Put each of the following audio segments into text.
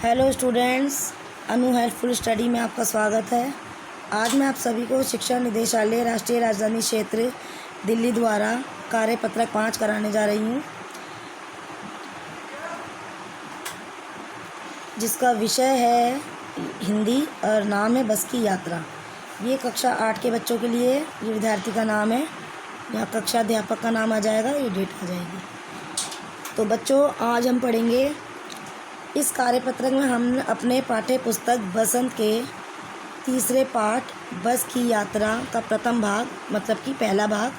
Hello students, अनु helpful study में आपका स्वागत है। आज मैं आप सभी को शिक्षा निदेशालय राष्ट्रीय राजधानी क्षेत्र दिल्ली द्वारा कार्यपत्रक 5 कराने जा रही हूँ, जिसका विषय है हिंदी और नाम है बस की यात्रा। ये कक्षा 8 के बच्चों के लिए ये विद्यार्थी का नाम है। यहाँ कक्षा अध्यापक का नाम आ जाएगा, ये डेट आ जाएगी। तो बच्चों, आज हम पढ़ेंगे इस कार्यपत्रक में हम अपने पाठ्य पुस्तक बसंत के तीसरे पाठ बस की यात्रा का प्रथम भाग मतलब कि पहला भाग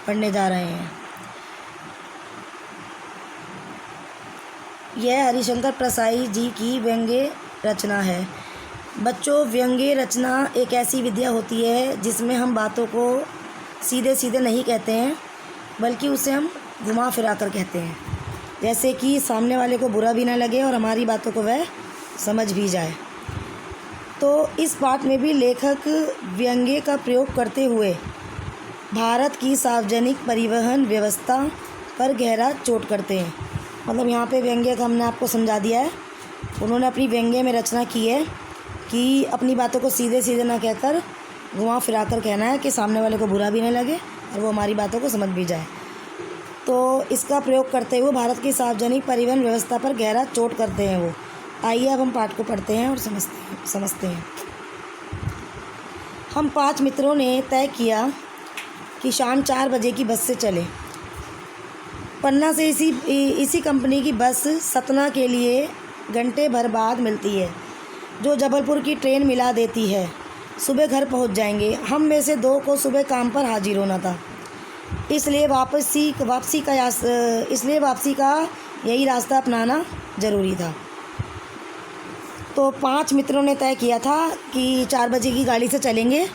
पढ़ने जा रहे हैं। यह हरिशंकर प्रसाई जी की व्यंग्य रचना है। बच्चों, व्यंग्य रचना एक ऐसी विद्या होती है जिसमें हम बातों को सीधे सीधे नहीं कहते हैं, बल्कि उसे हम घुमा फिरा कर कहते हैं, जैसे कि सामने वाले को बुरा भी ना लगे और हमारी बातों को वह समझ भी जाए। तो इस पाठ में भी लेखक व्यंग्य का प्रयोग करते हुए भारत की सार्वजनिक परिवहन व्यवस्था पर गहरा चोट करते हैं। मतलब यहाँ पे व्यंग्य का हमने आपको समझा दिया है। उन्होंने अपनी व्यंग्य में रचना की है कि अपनी बातों को सीधे सीधे ना कहकर घुमा फिरा कर कहना है कि सामने वाले को बुरा भी ना लगे और वो हमारी बातों को समझ भी जाए। तो इसका प्रयोग करते हुए भारत की सार्वजनिक परिवहन व्यवस्था पर गहरा चोट करते हैं वो। आइए अब हम पाठ को पढ़ते हैं और समझते हैं। हम 5 मित्रों ने तय किया कि शाम 4 बजे की बस से चले। पन्ना से इसी कंपनी की बस सतना के लिए घंटे भर बाद मिलती है, जो जबलपुर की ट्रेन मिला देती है। सुबह घर पहुंच जाएंगे। हम में से 2 को सुबह काम पर हाजिर होना था, इसलिए वापसी का यही रास्ता अपनाना ज़रूरी था। तो 5 मित्रों ने तय किया था कि 4 बजे की गाड़ी से चलेंगे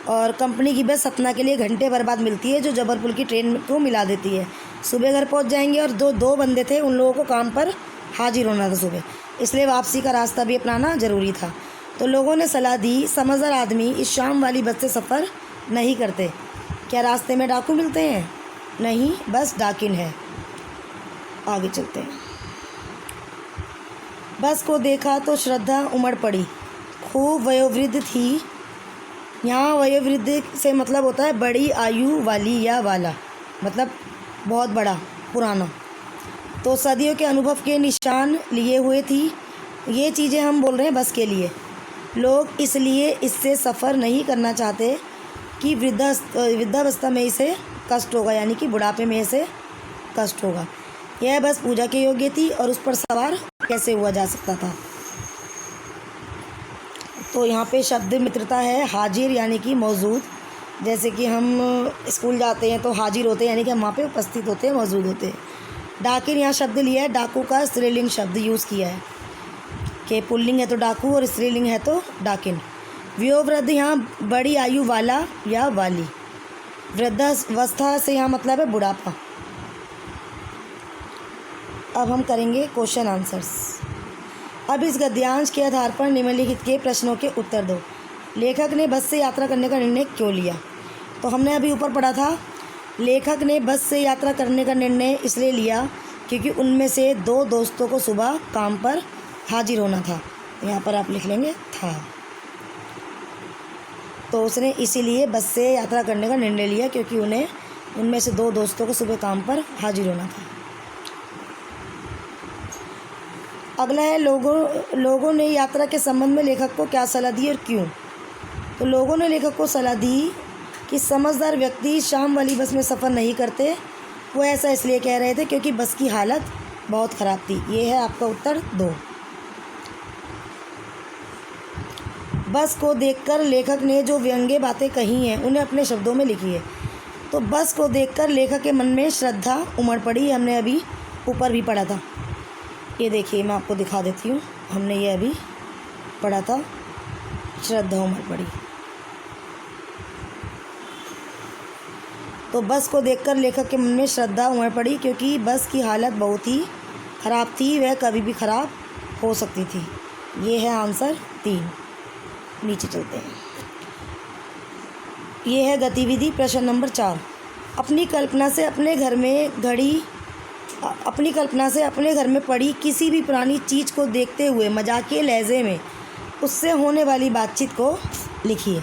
और कंपनी की बस सतना के लिए घंटे भर बाद मिलती है, जो जबलपुर की ट्रेन को मिला देती है। सुबह घर पहुंच जाएंगे और दो बंदे थे, उन लोगों को काम पर हाजिर होना था सुबह, इसलिए वापसी का रास्ता भी अपनाना ज़रूरी था। तो लोगों ने सलाह दी, समझदार आदमी इस शाम वाली बस से सफ़र नहीं करते। क्या रास्ते में डाकू मिलते हैं? नहीं, बस डाकिन है। आगे चलते हैं। बस को देखा तो श्रद्धा उमड़ पड़ी। खूब वयोवृद्ध थी। यहाँ वयोवृद्ध से मतलब होता है बड़ी आयु वाली या वाला, मतलब बहुत बड़ा, पुराना। तो सदियों के अनुभव के निशान लिए हुए थी। ये चीज़ें हम बोल रहे हैं बस के लिए। लोग इसलिए इससे सफ़र नहीं करना चाहते कि वृद्धावस्था में इसे कष्ट होगा, यानी कि बुढ़ापे में इसे कष्ट होगा। यह बस पूजा के योग्य थी और उस पर सवार कैसे हुआ जा सकता था। तो यहाँ पे शब्द मित्रता है हाजिर, यानी कि मौजूद। जैसे कि हम स्कूल जाते हैं तो हाजिर होते हैं, यानी कि हम वहाँ पे उपस्थित होते हैं, मौजूद होते हैं। डाकिन यहाँ शब्द लिया है, डाकू का स्त्रीलिंग शब्द यूज़ किया है कि पुल्लिंग है तो डाकू और स्त्रीलिंग है तो डाकिन। वयोवृद्ध यहाँ बड़ी आयु वाला या वाली। वृद्धावस्था से यहाँ मतलब है बुढ़ापा। अब हम करेंगे क्वेश्चन आंसर्स। अब इस गद्यांश के आधार पर निम्नलिखित के प्रश्नों के उत्तर दो। लेखक ने बस से यात्रा करने का निर्णय क्यों लिया? तो हमने अभी ऊपर पढ़ा था, लेखक ने बस से यात्रा करने का निर्णय इसलिए लिया क्योंकि उनमें से 2 दोस्तों को सुबह काम पर हाजिर होना था। यहाँ पर आप लिख लेंगे था। तो उसने इसीलिए बस से यात्रा करने का निर्णय लिया क्योंकि उनमें से 2 दोस्तों को सुबह काम पर हाजिर होना था। अगला है लोगों ने यात्रा के संबंध में लेखक को क्या सलाह दी और क्यों? तो लोगों ने लेखक को सलाह दी कि समझदार व्यक्ति शाम वाली बस में सफ़र नहीं करते। वो ऐसा इसलिए कह रहे थे क्योंकि बस की हालत बहुत ख़राब थी। ये है आपका उत्तर 2। बस को देखकर लेखक ने जो व्यंग्य बातें कही हैं उन्हें अपने शब्दों में लिखी है। तो बस को देखकर लेखक के मन में श्रद्धा उमड़ पड़ी। हमने अभी ऊपर भी पढ़ा था, ये देखिए मैं आपको दिखा देती हूँ। हमने ये अभी पढ़ा था, श्रद्धा उमड़ पड़ी। तो बस को देखकर लेखक के मन में श्रद्धा उमड़ पड़ी क्योंकि बस की हालत बहुत ही ख़राब थी, वह कभी भी ख़राब हो सकती थी। ये है आंसर 3। नीचे चलते हैं। ये है गतिविधि प्रश्न नंबर 4। अपनी कल्पना से अपने घर में घड़ी अपनी कल्पना से अपने घर में पड़ी किसी भी पुरानी चीज़ को देखते हुए मजाकिया लहजे में उससे होने वाली बातचीत को लिखिए।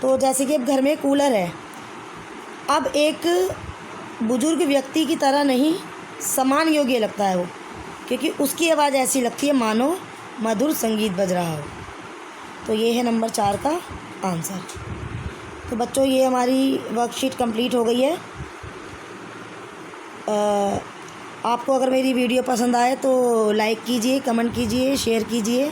तो जैसे कि अब घर में कूलर है, अब एक बुजुर्ग व्यक्ति की तरह नहीं सम्मान योग्य लगता है वो, क्योंकि उसकी आवाज़ ऐसी लगती है मानो मधुर संगीत बज रहा हो। तो ये है नंबर 4 का आंसर। तो बच्चों ये हमारी वर्कशीट कंप्लीट हो गई है। आपको अगर मेरी वीडियो पसंद आए तो लाइक कीजिए, कमेंट कीजिए, शेयर कीजिए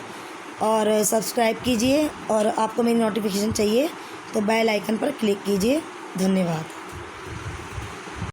और सब्सक्राइब कीजिए। और आपको मेरी नोटिफिकेशन चाहिए तो बेल आइकन पर क्लिक कीजिए। धन्यवाद।